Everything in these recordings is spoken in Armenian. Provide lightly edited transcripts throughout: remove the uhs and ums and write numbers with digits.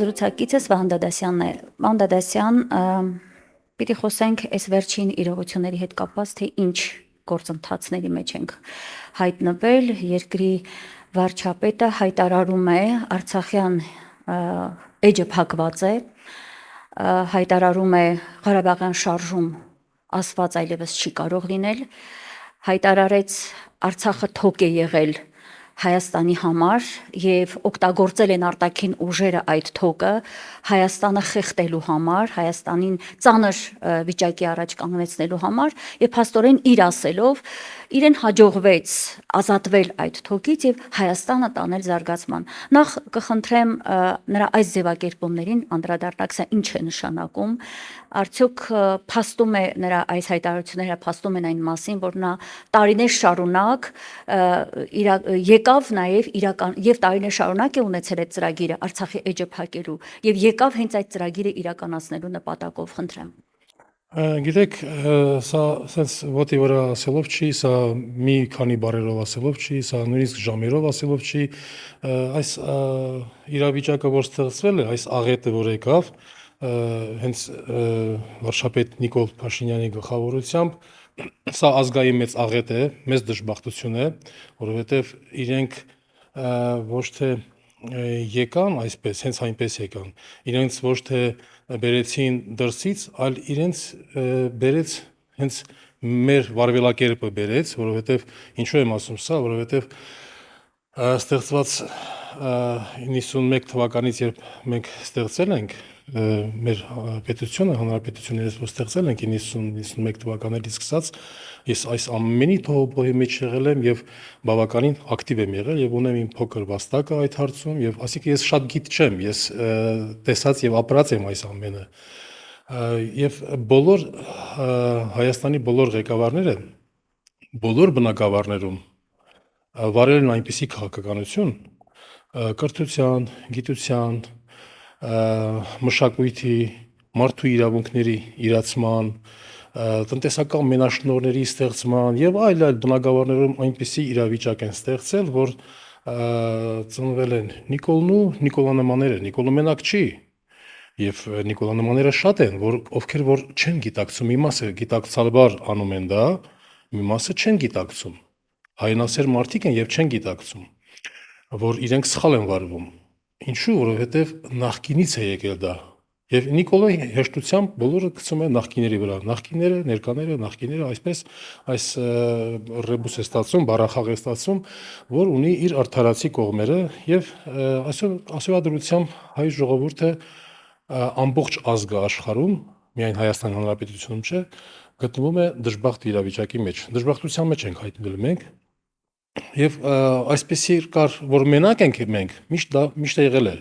զրուցակիցս Վահան Դադասյանն է։ Վահան Դադասյան, պիտի խոսենք այս վերջին իրողությունների հետ կապված, թե ինչ գործընթացների մեջ ենք հայտնվել։ Երկրի վարչապետը հայտարարում է Արցախյան էջը փակված է, հայտարարում է Ղարաբաղյան շարժում ասված այլևս չի կարող լինել, հայտարարեց Արցախը թոք է եղել Հայաստանի համար եւ օգտագործել են արտաքին ուժերը այդ թոկը Հայաստանը խեղդելու համար, Հայաստանին ծանր վիճակի առաջ կանգնեցնելու համար եւ փաստորեն իր ասելով իրեն հաջողվեց ազատվել այդ թոկից եւ Հայաստանը տանել զարգացման։ Նախ կխնդրեմ նրա այս ձևակերպումներին անդրադառնաք, սա ինչ է նշանակում, արդյոք փաստում է նրա այս հայտարարությունները փաստում են այն մասին, որ նա տարիներ շարունակ եկավ նաև իրական եւ տարիներ շարունակ է ունեցել այդ ծրագիրը Արցախի էջը փակելու եւ եկավ հենց այդ ծրագիրը իրականացնելու նպատակով, խնդրեմ։ Գիտեք, սա sense ոտի վրա ասելով չի, սա մի քանի բառերով ասելով չի, սա նույնիսկ ժամերով ասելով չի, այս իրավիճակը որ ստեղծվել է, այս աղետը որ եկավ, հենց վարչապետ Նիկոլ Փաշինյանի գլխավորությամբ, սա ազգային մեծ աղետ է, մեծ դժբախտություն է, որովհետև իրենք ոչ թե եկան այսպես, հենց այնպես եկան, իրենց ոչ թե բերեցին դրսից, այլ իրենց բերեց հենց մեր վարվելակերպը բերեց, որովհետև ինչու եմ ասում սա, որովհետև ստեղծված 91 թվականից երբ մենք ստեղծել ենք մեր պետությունը, հանրապետություններից որ ստեղծել ենք 90-91 թվականներից սկսած, ես այս ամենի թողոպոհի մեջ եղել եմ եւ բավականին ակտիվ եմ եղել եւ ունեմ իմ փոքր վաստակը այդ հարցում եւ ասիկա ես շատ գիտ չեմ, ես տեսած եւ ապրած եմ այս ամենը եւ բոլոր Հայաստանի բոլոր ղեկավարները բոլոր բնակավարներում վարել են այնպիսի քաղաքականություն կրթության, գիտության, մշակույթի, մարդու իրավունքների իրացման, տնտեսական մենաշնորհների ստեղծման եւ այլ բնակավարներում այնպիսի իրավիճակ են ստեղծել, որ ծնվել են Նիկոլն ու Նիկոլանմաները, Նիկոլը մենակ չի եւ Նիկոլանմաները շատ են, ովքեր որ չեն գիտակցում, մի մասը գիտակցալբար անում են դա, մի մասը չեն գիտակցում, հայնասեր մարդիկ են եւ չեն գիտակցում, որ իրենք սխալ են վարվում, ինչու, որովհետեւ նախկինից է եկել դա եւ Նիկոլը հեշտությամբ բոլորը գցում է նախկիների վրա, նախկիները, ներկաները, նախկիները, այսպես այս ռեբուս է ստացվում, բառախաղ է ստացվում, որ ունի իր արդարացի կողմերը եւ այսօր դրությամբ հայ ժողովուրդը ամբողջ ազգը աշխարհում, միայն Հայաստան Հանրապետությունում չէ, գտնվում է դժբախտ իրավիճակի մեջ։ Դժբախտության մեջ ենք հայտնվել մենք եւ այսպեսի կար, որ մենակ ենք մենք, միշտ եղել է։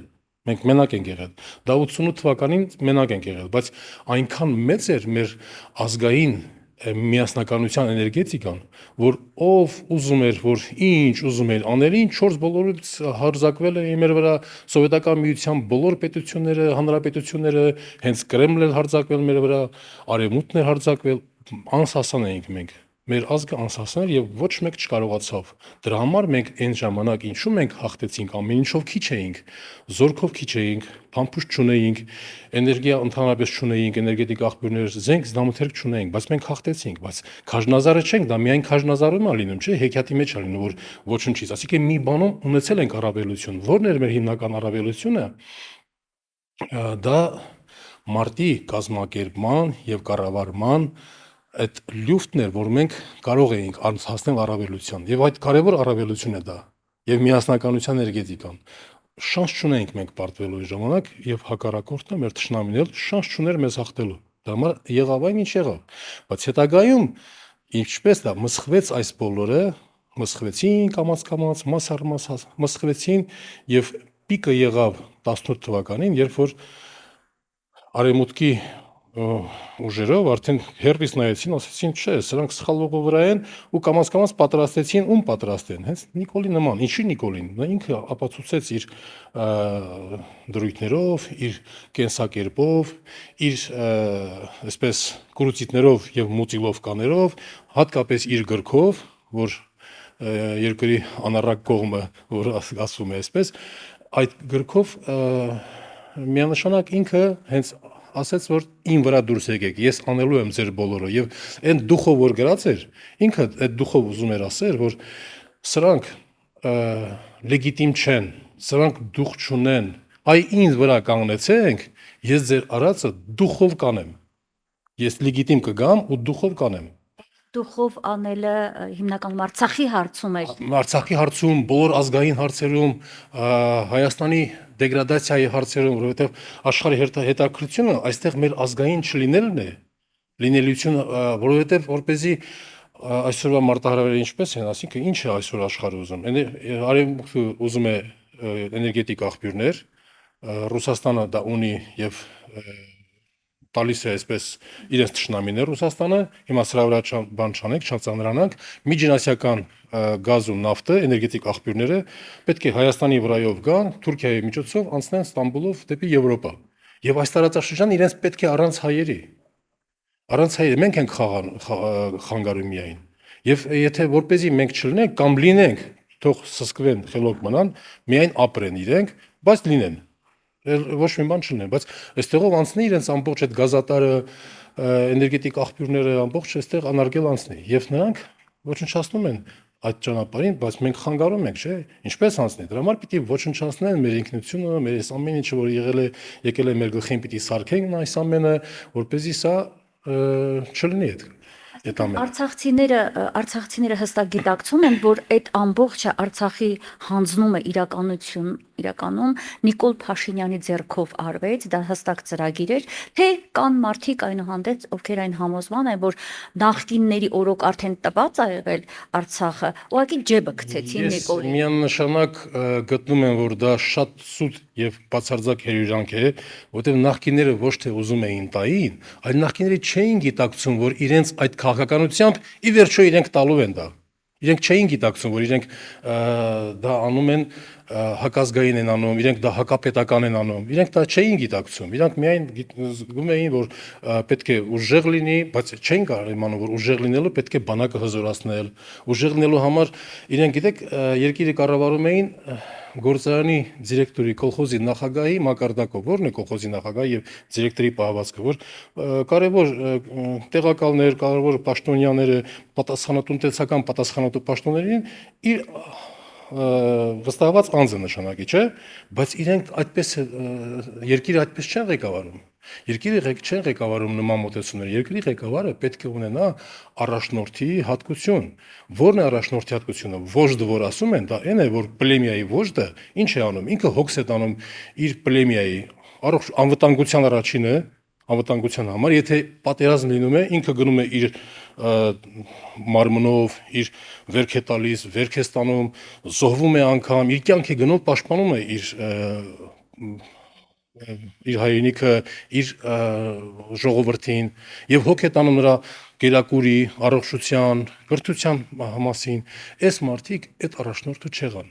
Մենք մենակ ենք եղել։ Դա 88 թվականին մենակ ենք եղել, բայց այնքան մեծ էր մեր ազգային միասնականության էներգետիկան, որ ով ուզում էր, որ ինչ ուզում էր աներին, 4 բոլորից հարձակվել է մեր վրա սովետական միության բոլոր պետությունները, հանրապետությունները, հենց Կրեմլն էլ հարձակվել մեր վրա, արևմուտքն էր հարձակվել, անսասան էինք մենք։ Մեր ազգը անսասան էր եւ ոչ մեկ չկարողացավ։ Դրա համար մենք այն ժամանակ ինչու մենք հաղթեցինք, ամեն ինչով քիչ էինք, զորքով քիչ էինք, փամփուշտ չունեինք, էներգիա ընդհանրապես չունեինք, էներգետիկ աղբյուրներ, զենք, զինամթերք չունեինք, բայց մենք հաղթեցինք, բայց քաջնազարը չենք, դա միայն քաջնազարում է լինում, չէ՞, հեքիաթի մեջ է լինում, որ ոչնչից, ասիկե մի բանում ունեցել ենք առավելություն, որն էր մեր հիմնական առավելությունը, դա մարտի կազմակերպման եւ կառավարման այդ լյուֆտն էր, որ մենք կարող էինք հասնել առավելության եւ այդ կարեւոր առավելությունն է դա եւ միասնականության էներգետիկան շանս չունենք մենք պարտվելու ժամանակ եւ հակառակորդը մեր ճշնամին էլ շանս չուներ մեզ հաղթելու դա համար եղավ այն ինչ եղավ բայց հետագայում ինչպես դա մսխվեց այս բոլորը մսխվեցին կամաց մաս առ մաս մսխվեցին եւ պիկը եղավ 18 թվականին երբ որ արևմուտքի ուժերով արդեն հերբից նայեցին, ասեցին, չէ, սրանք սխալվողը վրա են ու կամաց պատրաստեցին, ում պատրաստեն, հենց Նիկոլի նման, ինչի Նիկոլին, նա ինքը ապացուցեց իր դրույթներով, իր կենսակերպով, իր այսպես կուրուծիտներով եւ մուտիլովկաներով, հատկապես իր գրքով, որ երկրի անառակ կողմը, որ ասվում է այսպես, այդ գրքով միանշանակ ինքը հենց ասաց, որ ին վրա դուրս եկեք, ես անելու եմ ձեր բոլորը եւ այն դուխով որ գրած էր, ինքը այդ դուխով ուզում էր ասել, որ սրանք լեգիտիմ չեն, սրանք դուխ չունեն, այ ինձ վրա կանգնեցեք, ես ձեր արածը դուխով կանեմ, ես լեգիտիմ կգամ ու դուխով կանեմ։ Դուխով անելը հիմնականում Արցախի հարցում էր։ Արցախի հարցում, բոլոր ազգային հարցերում, Հայաստանի դեգրադացիայի հարցերում, որովհետև աշխարհի հետաքրքրությունը այստեղ մեր ազգային չլինելն է, լինելիությունը, որովհետև որպեսզի այսօրվա մարտահրավերը ինչպես են, ասինքն ինչ է այսօր աշխարհը ուզում։ Արևմուտքը ուզում է էներգետիկ աղբյուրներ, Ռուսաստանը դա ունի եւ տալիս է այսպես իրենց թշնամիներ Ռուսաստանը, հիմա սրա վրա բան չանենք, չծանրանանք, միջինասիական գազը, նավթը, էներգետիկ աղբյուրները պետք է Հայաստանի վրայով գան, Թուրքիայի միջոցով անցնեն Ստամբուլով դեպի Եվրոպա։ Եվ այս տարածաշրջանը իրենց պետք է առանց հայերի։ Առանց հայերի մենք ենք խանգարում միայն։ Եվ եթե որպեսզի մենք չլինենք կամ լինենք, թող սսկվեն, խելոք մնան, միայն ապրեն իրենք, բայց լինեն։ Ոչ մի բան չլինի, բայց այստեղով անցնի իրենց ամբողջ այդ գազատարը, էներգետիկ աղբյուրները ամբողջ այստեղ անարգել անցնի եւ նրանք ոչնչացնում են այդ ճանապարհին, բայց մենք խանգարում ենք, չէ՞։ Ինչպես անցնի։ Դրա համար պիտի ոչնչացնեն մեր ինքնությունը, մեր այս ամեն ինչը, որ եկել է մեր գլխին, պիտի սարքենք այս ամենը, որպեսզի սա չլինի այդ ամենը։ Արցախցիները հստակ գիտակցում են, որ այդ ամբողջը Արցախի հանձնումը իրականում Նիկոլ Փաշինյանի ձեռքով արվեց, դա հստակ ծրագիր էր, թե կան մարդիկ այնուհանդերձ, ովքեր այն համոզման են, որ նախկինների օրոք արդեն տված ա եղել Արցախը, ուղղակի ջեբը գցեցին Նիկոլին։ Ես միանշանակ գտնում եմ, որ դա շատ սուտ եւ բացարձակ հերյուրանք է, որովհետեւ նախկինները ոչ թե ուզում էին տային, այլ նախկինները չէին գիտակցում, որ իրենց այդ քաղաքականությամբ ի վերջո իրենք տալու են դա։ Իրենք չէին գիտակցում, որ իրենք դա անում են հակազգային են անում, իրենք դա հակապետական են անում, իրենք դա չէին գիտակցում, իրանք միայն զգում էին, որ պետք է ուժեղ լինի, բայց չէին կարող իմանում, որ ուժեղ լինելու պետք է բանակը հզորացնել, ուժեղ լինելու համար իրենք գիտեք, երկիրը կառավարում էին գործարանի դիրեկտորի, կոլխոզի նախագահի մակարդակով, որն է կոլխոզի նախագահ եւ դիրեկտորի պահվածքը, որ կարևոր տեղակալներ, կարևոր պաշտոնյաները, տնտեսական պատասխանատու պաշտոններին իր վստահված անձը նշանակի, չէ՞, բայց իրենք այդպես երկիրը այդպես չեն ղեկավարում։ Երկիրը չեն ղեկավարում նման մոտեցումներ։ Երկրի ղեկավարը պետք է ունենա առաջնորդի հատկություն։ Որն է առաջնորդի հատկությունը։ Վոժդը, որ ասում են, դա այն է, որ պլեմիայի վոժդը ինչ է անում։ Ինքը հոգս է տանում իր պլեմիայի անվտանգության առաջինը, անվտանգության համար, եթե պատերազմ լինում է, ինքը գնում է իր մարմնով, իր վերք է տալիս, վերք է ստանում, զոհվում է անգամ, իր կյանք է գնում, պաշտպանում է իր հայրենիքը, իր ժողովրդին եւ հոգ է տանում նրա գերակուրի, առողջության, կրթության մասին։ Այս մարդիկ այդ առաջնորդը չեղան։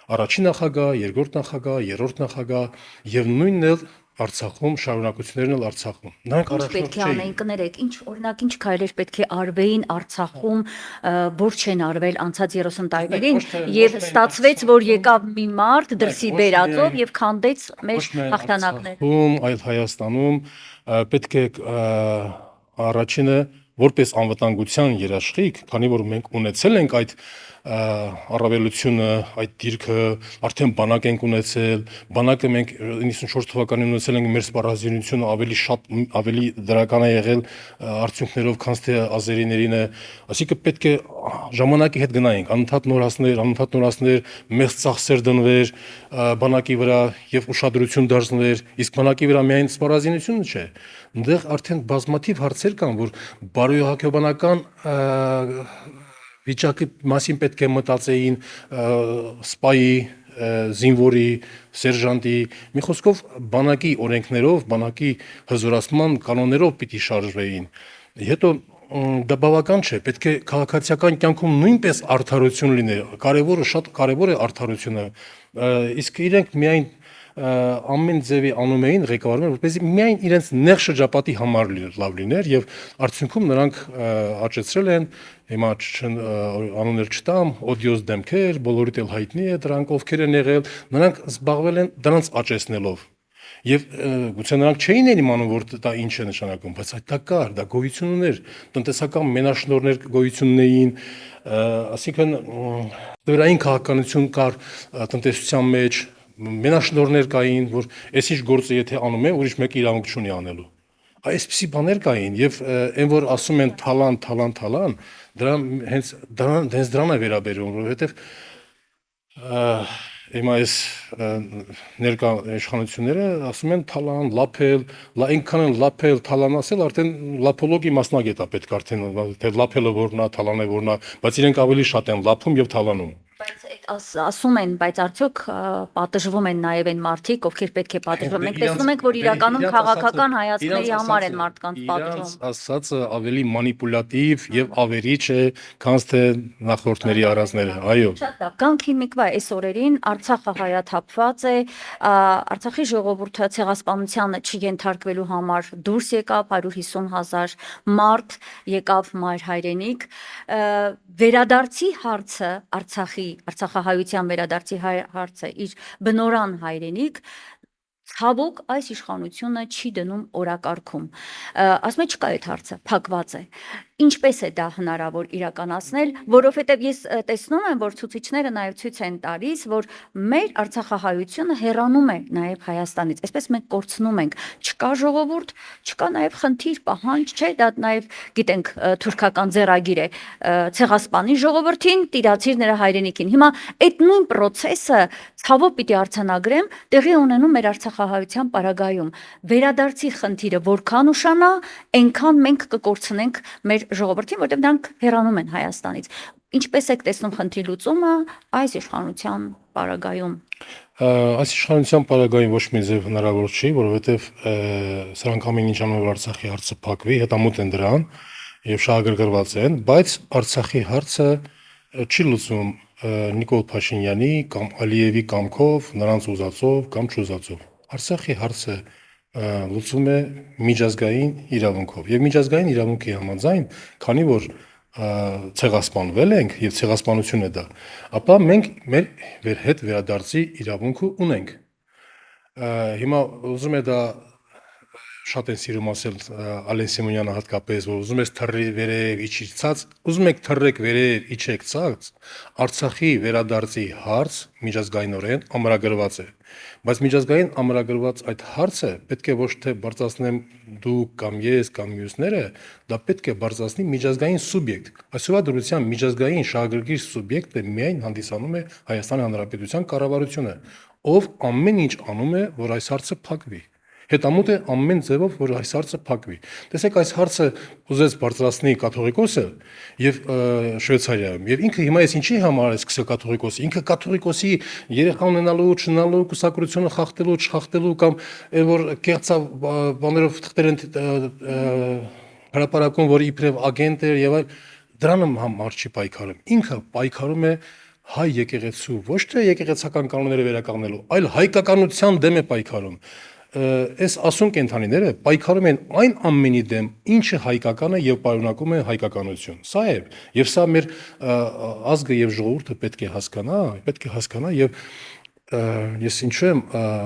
Առաջին նախագահ, երկրորդ նախագահ, երրորդ նախագահ եւ նույնն էլ Արցախում շարունակություններն էլ Արցախում։ Նրանք առաջնորդ չէին։ Կներեք, օրինակ ինչ քայլեր պետք է արվեին Արցախում, որ չեն արվել անցած 30 տարիներին, եւ ստացվեց, որ եկավ մի մարդ դրսի բերածով եւ քանդեց մեր հաղթանակները։ Այլ Հայաստանում պետք է առաջինը որպես անվտանգության երաշխիք, քանի որ մենք ունեցել ենք այդ առավելությունը, այդ դիրքը, արդեն բանակ ենք ունեցել, բանակը մենք 94 թվականին ունեցել ենք, մեր սպառազինությունը ավելի դրական է եղել արդյունքներով, քան թե ազերիներինը, այսինքն պետք է ժամանակի հետ գնայինք, անընդհատ նորացներ, մեծ ծախսեր դնվեր բանակի վրա եւ ուշադրություն դարձներ, իսկ բանակի վրա միայն սպառազինությունը չէ, այնտեղ արդեն բազմաթիվ հարցեր կան, որ բարոյահոգեբանական վիճակի մասին պետք է մտածեին սպայի, զինվորի, սերժանտի, մի խոսքով բանակի օրենքներով, բանակի հզորացման կանոններով պիտի շարժվեին։ Հետո դա բավական չէ, պետք է քաղաքացիական կյանքում նույնպես արդարություն լինի, շատ կարևոր է արդարությունը, իսկ իրենք միայն ամեն ձևի անում էին ղեկավարում, որպեսզի միայն իրենց նեղ շրջապատի համար լավ լիներ եւ արդյունքում նրանք աճեցրել են, հիմա անուններ չտամ, օդիոզ դեմքեր, բոլորիդ էլ հայտնի է դրանք ովքեր են եղել, նրանք զբաղվել են դրանց աճեցնելով։ Եվ գուցե նրանք չէին էլ իմանում, որ դա ինչ է նշանակում, բայց այդ դա կար, դա գոյություն ուներ, տնտեսական մենաշնորհներ գոյություն ունեին, ասինքն դրային քաղաքականություն կար տնտեսության մեջ, մենաշնորհներ կային, որ այսինչ գործը եթե անում է, ուրիշ մեկը իրավունք չունի անելու։ Այսպիսի բաներ կային եւ այն որ ասում են թալան, հենց դրան է վերաբերում, որովհետեւ հիմա այս ներկա իշխանությունները ասում են թալան, լափել, այնքան են լափել, թալան ասել, արդեն լափոլոգի մասնագետ է պետք արդեն, թե լափելը որն է, թալանը որն է, բայց իրենք ավելի շատ են լափում եւ թալանում։ Բայց ասում են, բայց արդյոք պատժվում են նաև այն մարդիկ, ովքեր պետք է պատժվում։ Մենք տեսնում ենք, որ իրականում քաղաքական հայացքների համար են մարդկանց պատժում։ Ասածը ավելի մանիպուլատիվ եւ ավերիչ է, քան թե նախորդների առանձները, այո։ Շատ լավ, գանք հիմիկվա այս օրերին Արցախը հայաթափված է, Արցախի ժողովուրդը ցեղասպանությանը չենթարկվելու համար դուրս եկավ 150,000 մարդ եկավ մայր հայրենիք, վերադարձի հարցը Արցախահայության վերադարձի հարցը իր բնորան հայրենիք ցավոք այս իշխանությունը չի դնում օրակարգում, ասում է չկա այդ հարցը, փակված է, ինչպես է դա հնարավոր իրականացնել, որովհետև ես տեսնում եմ, որ ցուցիչները նաև ցույց են տալիս, որ մեր Արցախահայությունը հեռանում է նաև Հայաստանից, այսպես մենք կորցնում ենք, չկա ժողովուրդ, չկա նաև խնդիր, պահանջ, չէ, դա նաև գիտենք թուրքական ձեռագիր է, ցեղասպանի ժողովրդին, տիրացիր նրա հայրենիքին, հիմա այդ նույն process-ը ցավոք պիտի արձանագրեմ, տեղի ունենում մեր Արցախահայության պարագայում, վերադարձի խնդիրը որքան ուշանա, այնքան մենք կկորցնենք մեր ժողովրդին, որտեղ նրանք հեռանում են Հայաստանից։ Ինչպես եք տեսնում խնդրի լուծումը այս իշխանության պարագայում։ Այս իշխանության պարագայում ոչ մի ձև հնարավոր չի, որովհետև սրանք ամեն ինչ անում որ Արցախի հարցը փակվի, հետամուտ են դրան եւ շահագրգռված են, բայց Արցախի հարցը չի լուծվում Նիկոլ Փաշինյանի կամ Ալիևի կամքով, նրանց ուզածով կամ չուզածով։ Արցախի հարցը լուծվում է միջազգային իրավունքով եւ միջազգային իրավունքի համաձայն, քանի որ ցեղասպանվել ենք եւ ցեղասպանություն է դա, ապա մենք մեր հետ վերադարձի իրավունքը ունենք։ Հիմա ուզում է դա շատ են սիրում ասել Ալեն Սիմոնյանը հատկապես, որ ուզում ես թռի վերև, իջի ցած, ուզում եք թռեք վերև, իջեք ցած, Արցախի վերադարձի հարց միջազգայինորեն ամրագրված է, բայց միջազգային ամրագրված այդ հարցը պետք է ոչ թե բարձրացնեմ դուք կամ ես կամ մյուսները, դա պետք է բարձրացնի միջազգային սուբյեկտ։ Այսօրվա դրությամբ միջազգային շահագրգիռ սուբյեկտը միայն հանդիսանում է Հայաստանի Հանրապետության կառավարությունը, ով ամեն ինչ անում է, որ այս հարցը փակվի։ Հետամուտ է ամեն ձևով, որ այս հարցը փակվի։ Տեսեք, այս հարցը ուզեց բարձրացնի կաթողիկոսը եւ Շվեյցարիայում։ Եվ ինքը հիմա էս ինչի համար է սկսել կաթողիկոսը։ Ինքը կաթողիկոսի երեխա ունենալու, չունենալու, կուսակրությունը խախտելու, չխախտելու կամ այն որ կեղծա բաներով թղթեր են հրապարակում, որ իբրև ագենտ էր եւ այլ դրանը համար չի պայքարում։ Ինքը պայքարում է հայ եկեղեցու, ոչ թե եկեղեցական կանոնները վերականգնելու, այլ հայկականության դեմ է պայքարում։ Այս ասուն կենթանիները պայքարում են այն ամենի դեմ, ինչը հայկական է եւ պարունակում է հայկականություն։ Սա է, եւ սա մեր ազգը եւ ժողովուրդը պետք է հասկանա եւ ես ինչու եմ,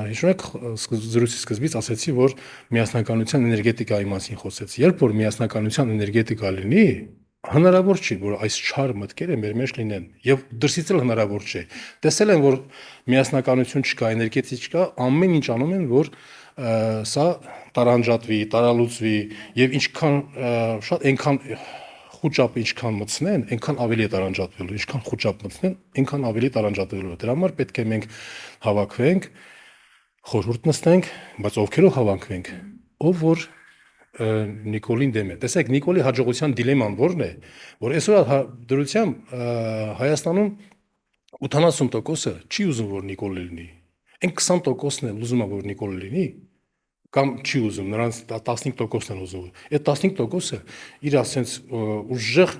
հիշում եք զրույցի սկզբից ասացի, որ միասնականության էներգետիկայի մասին խոսեցի։ Երբ որ միասնականության էներգետիկա լինի, հնարավոր չի, որ այս չար մտքերը մեր մեջ լինեն եւ դրսից էլ հնարավոր չէ։ Տեսել են, որ միասնականություն չկա, էներգետիկա չկա, ամեն ինչ անում են, որ սա տարանջատվի, տարալուծվի եւ ինչքան շատ այնքան խոճապ ինչքան մտցնեն, այնքան ավելի է տարանջատվելու, ինչքան խոճապ մտցնեն, այնքան ավելի տարանջատվելու է։ Դրա համար պետք է մենք հավաքվենք, խորհուրդ նստենք, բայց ովքերով հավաքվենք, ով որ Նիկոլին դեմ է։ Տեսեք, Նիկոլի հաջողության դիլեման որն է, որ այսօր դրությամբ Հայաստանում 80%-ը չի ուզում, որ Նիկոլ լինի։ Այն 20%-ն էլ ուզում է, որ Նիկոլ լինի, կամ չի ուզում, նրանց 15%-ն են ուզում։ Այդ 15%-ը իր ասենց ուժեղ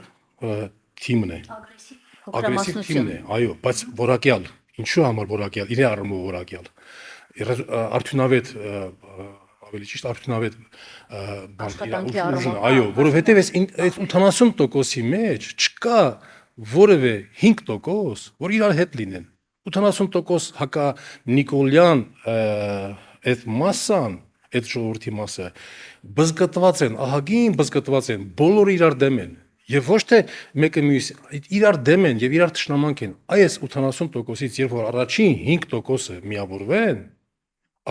թիմն է։ Ագրեսիվ թիմն է, այո, բայց որակյալ։ Ինչու համար որակյալ, իր առումով որակյալ։ Արդյունավետ ավելի ճիշտ արդյունավետ բան, այո, որովհետև այս 80%-ի մեջ չկա որևէ 5%, որ իրար հետ լինեն։ 80% հակա Նիկոլյան այդ մասսան, այդ ժողովրդի մասը բզգտված են, ահագին բզգտված են, բոլորը իրար դեմ են։ Եվ ոչ թե մեկը մյուս իրար դեմ են եւ իրար ճշնամանք են։ Այս 80%-ից երբ որ առաջին 5%-ը միավորվեն,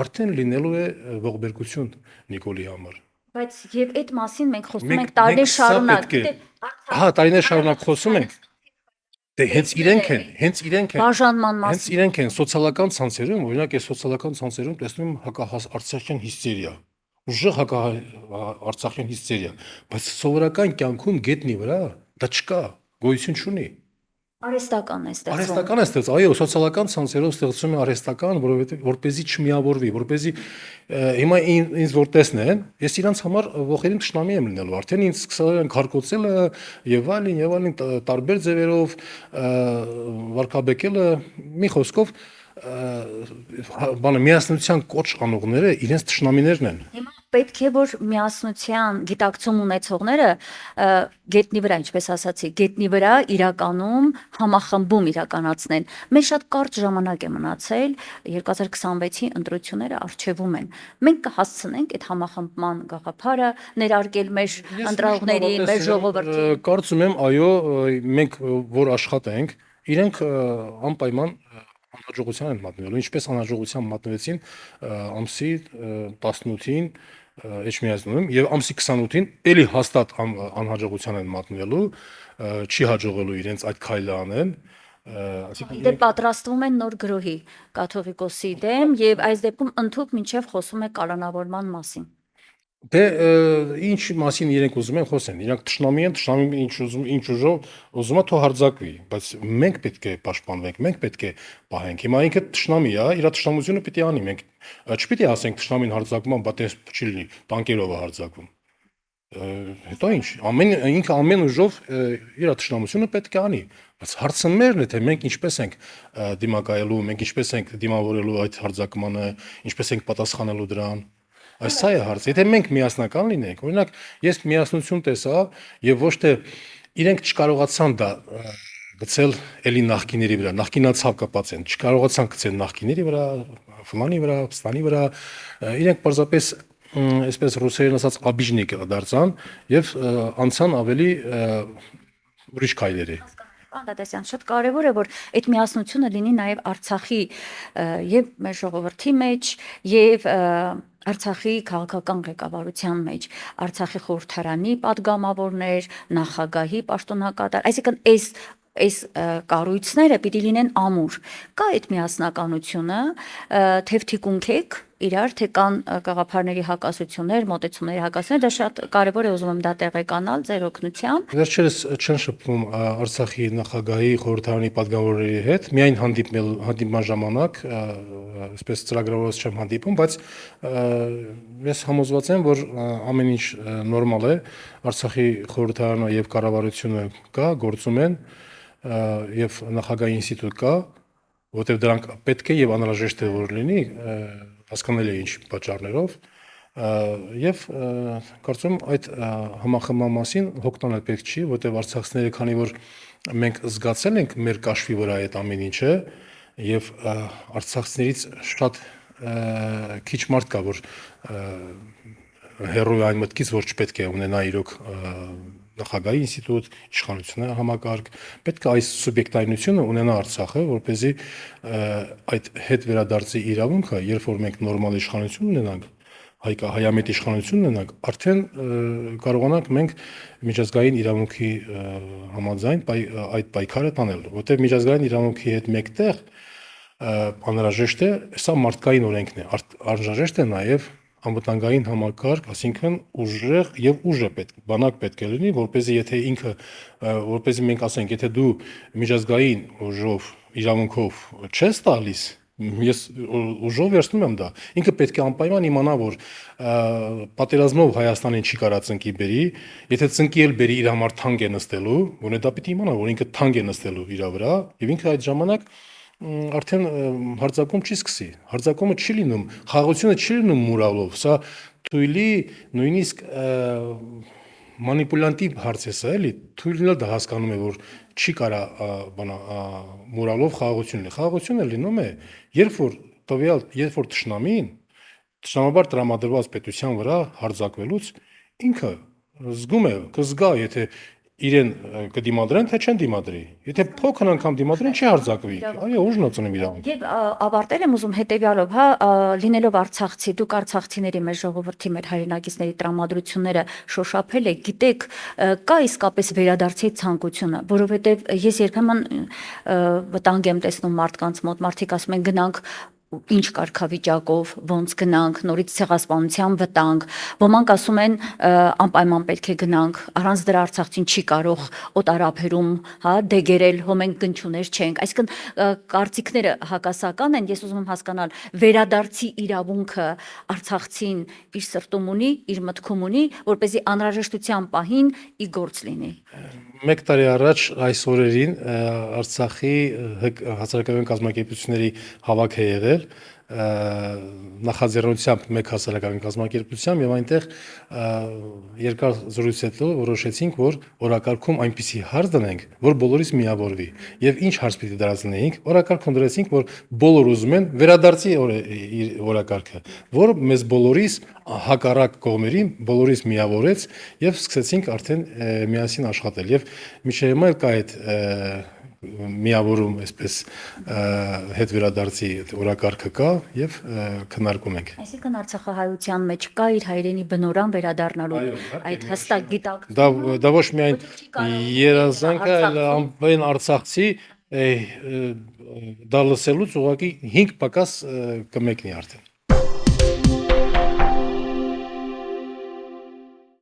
արդեն լինելու է ողբերգություն Նիկոլի համար։ Բայց եւ այդ մասին մենք խոսում Մենք- ենք տարիներ մենք սա շարունակ։ պետք է- Դե, Ահա տարիներ շարունակ խոսում ենք։ Դե հենց իրենք են Բաժանման հենց մասին։ իրենք են սոցիալական ցանցերում, օրինակ այս սոցիալական ցանցերում տեսնում եմ հակահարցախյան հիստերիա, ուժեղ հակահարցախյան հիստերիա, բայց սովորական կյանքում գետնի վրա դա չկա, գոյություն չունի։ Արհեստական է ստեղծվում։ Արհեստական է ստեղծ, այո, սոցիալական ցանցերով ստեղծում է արհեստական, որովհետև որպեսզի չմիավորվի, որպեսզի հիմա ինձ որ տեսնեն, ես իրանց համար ողերին ճշնամի եմ լինելու, արդեն ինձ սկսել են քարկոծելը եւ այլն տարբեր ձևերով վարկաբեկելը, մի խոսքով բանը միասնության կոչ անողները իրենց ճշնամիներն են։ Հիմա պետք է որ միասնության գիտակցում ունեցողները գետնի վրա, ինչպես ասացի, գետնի վրա իրականում համախմբում իրականացնեն։ Մեր շատ կարճ ժամանակ է մնացել, 2026-ի ընտրությունները առջևում են։ Մենք կհասցնենք այդ համախմբման գաղափարը ներարկել մեր ընտրողներին, մեր ժողովրդին։ Կարծում եմ, այո, մենք որ աշխատենք, իրենք անպայման անհաջողության են մատնվելու, ինչպես անհաջողության մատնվեցին ամսի 18-ին Էջմիածնում եւ ամսի 28-ին էլի հաստատ անհաջողության են մատնվելու, չի հաջողելու իրենց այդ քայլը անեն, այսինքն Դե պատրաստվում են նոր գրոհի կաթողիկոսի դեմ եւ այս դեպքում ընդհանուր մինչեւ խոսում է կալանավորման մասին։ Դե ինչ մասին իրենք ուզում են խոսեն, իրանք ճշնամի են, ճշնամին ինչ ուժով ուզում է թող հարձակվի, բայց մենք պետք է պաշտպանվենք, մենք պետք է պահենք։ Հիմա ինքը ճշնամի է, իր ճշնամությունը պիտի անի, մենք չպիտի ասենք ճշնամին հարձակվում, բա դες չի լինի, տանկերով է հարձակվում։ Հետո ինչ, ինքը ամեն ուժով իր ճշնամությունը պետք է անի, բայց հարցը մերն է, թե մենք ինչպես ենք դիմակայելու, մենք ինչպես ենք դիմավորելու այդ հարձակմանը, ինչպես ենք պատասխանելու դրան։ Այս սա է հարցը։ Եթե մենք միասնական լինենք, օրինակ ես միասնություն տեսա եւ ոչ թե իրենք չկարողացան դա գցել էլի նախկիների վրա, նախկինացավ կապած են, չկարողացան գցել նախկիների վրա, ֆլանի վրա, պստանի վրա, իրենք պարզապես այսպես ռուսերեն ասած աբիժնիկ դարձան եւ անցան ավելի ուրիշ քայլերի։ Անդադասյան, շատ կարևոր է, որ այդ միասնությունը լինի նաև Արցախի եւ մեր ժողովրդի մեջ եւ Արցախի քաղաքական ղեկավարության մեջ, Արցախի խորհրդարանի падգամավորներ, նախագահի պաշտոնակատար, այսինքն այս կառույցները պիտի լինեն ամուր։ Կա այդ միասնականությունը, թեթիկունք եք իրար, թե կան գաղափարների հակասություններ, մոտեցումների հակասություններ, դա շատ կարևոր է, ուզում եմ դա տեղեկանալ ձեր օգնությամբ։ Վերջերս չեն շփվում Արցախի նախագահի խորհրդարանի падգամավորների հետ, միայն հանդիպման ժամանակ, այսպես ծրագրավորված չեմ հանդիպում, բայց ես համոզված եմ, որ ամեն ինչ նորմալ է, Արցախի խորհրդարանը եւ կառավարությունը կա, գործում են եւ նախագահի ինստիտուտ կա, որտեղ դրանք պետք է եւ անհրաժեշտ է որ լինի, հասկանալի է ինչ պատճառներով, եւ կարծում այդ համախմբման մասին հոգտանել պետք չի, որտեղ արցախցիները, քանի որ մենք զգացել ենք մեր կաշվի վրա այդ ամեն ինչը եւ արցախցիներից շատ քիչ մարդ կա, որ հերոյ այն մտքից, որ չպետք է ունենա իրոք նախագահի ինստիտուտ, իշխանությունը համակարգ, պետք է այս սուբյեկտայնությունը ունենա Արցախը, որպեսզի այդ հետ վերադարձի իրավունքը, երբ որ մենք նորմալ իշխանություն ունենանք, հայամետ իշխանություն ունենանք, արդեն կարողանանք մենք միջազգային իրավունքի համաձայն այդ պայքարը տանել, որտեղ միջազգային իրավունքի հետ մեկտեղ անհրաժեշտ է, սա մարդկային օրենքն է, անհրաժեշտ է նաև անվտանգային համակարգ, այսինքն ուժեղ եւ ուժը բանակ պետք է լինի, որպեսզի եթե ինքը, որպեսզի մենք ասենք, եթե դու միջազգային ուժով, իրավունքով չես տալիս, ես ուժով վերցնում եմ դա, ինքը պետք է անպայման իմանա, որ պատերազմով Հայաստանին չի կարա ծնկի բերի, եթե ծնկի էլ բերի իր համար թանկ է նստելու, որը դա պիտի իմանա, որ ինքը թանկ է նստելու իր վրա, եւ ինքը այդ ժամանակ արդեն հարձակում չի սկսի, հարձակումը չի լինում, խաղաղությունը չի լինում մուրալով, սա թույլի նույնիսկ մանիպուլյանտիվ հարց է սա, էլի, թույլն էլ դա հասկանում է, որ չի կարա մուրալով խաղաղություն լինի, խաղաղությունը լինում է, երբ որ տվյալ, երբ որ թշնամին Ճշտամաբար տրամադրված պետության վրա հարձակվելուց ինքը զգում է, կզգա, եթե իրեն կդիմադրեն, թե չեն դիմադրի։ Եթե փոքր անգամ դիմադրեն, չի հարձակվի։ Այո, ուժնոց ունի իրավունք։ Եվ ավարտել եմ ուզում հետեւյալով, լինելով արցախցի, դուք արցախցիների մեր ժողովրդի, մեր հայրենակիցների տրամադրությունները շոշափել եք, գիտեք, կա իսկապես վերադարձի ցանկությունը, որովհետև ես երբեմն վտանգ եմ տեսնում մարդկանց մոտ, մարդիկ ասում են գնանք ինչ կարգավիճակով, ոնց գնանք, նորից ցեղասպանության վտանգ, ոմանք ասում են անպայման պետք է գնանք, առանց դրա Արցախցին չի կարող օտարափերում, դեգերել, հո մենք գնչուներ չենք, այսինքն կարծիքները հակասական են, ես ուզում եմ հասկանալ վերադարձի իրավունքը Արցախցին իր սրտում ունի, իր մտքում ունի, որպեսզի անհրաժեշտության պահին ի գործ լինի։ 1 տարի առաջ այս օրերին Արցախի հասարակական կազմակերպությունների հավաք է եղել նախաձեռնությամբ մեկ հասարակական կազմակերպությամբ եւ այնտեղ երկար զրույց հետո որոշեցինք, որ օրակարգում այնպիսի հարց դնենք, որ բոլորիս միավորվի եւ ինչ հարց պիտի դրացնեինք, օրակարգում դրեցինք, որ բոլոր ուզում են վերադարձի օրակարգը, որ մեզ բոլորիս հակառակ կողմերին բոլորիս միավորեց եւ սկսեցինք արդեն միասին աշխատել եւ միշտ հիմա կա այդ միավորում այսպես հետ վերադարձի օրակարգը կա եւ քննարկում ենք։ Այսինքն Արցախահայության մեջ կա իր հայրենի բնորան վերադառնալու այդ հստակ գիտակ։ Դա ոչ միայն երազանքը, այլ ամեն արցախցի դա լսելուց ուղղակի 5 պակաս կմեկնի արդեն։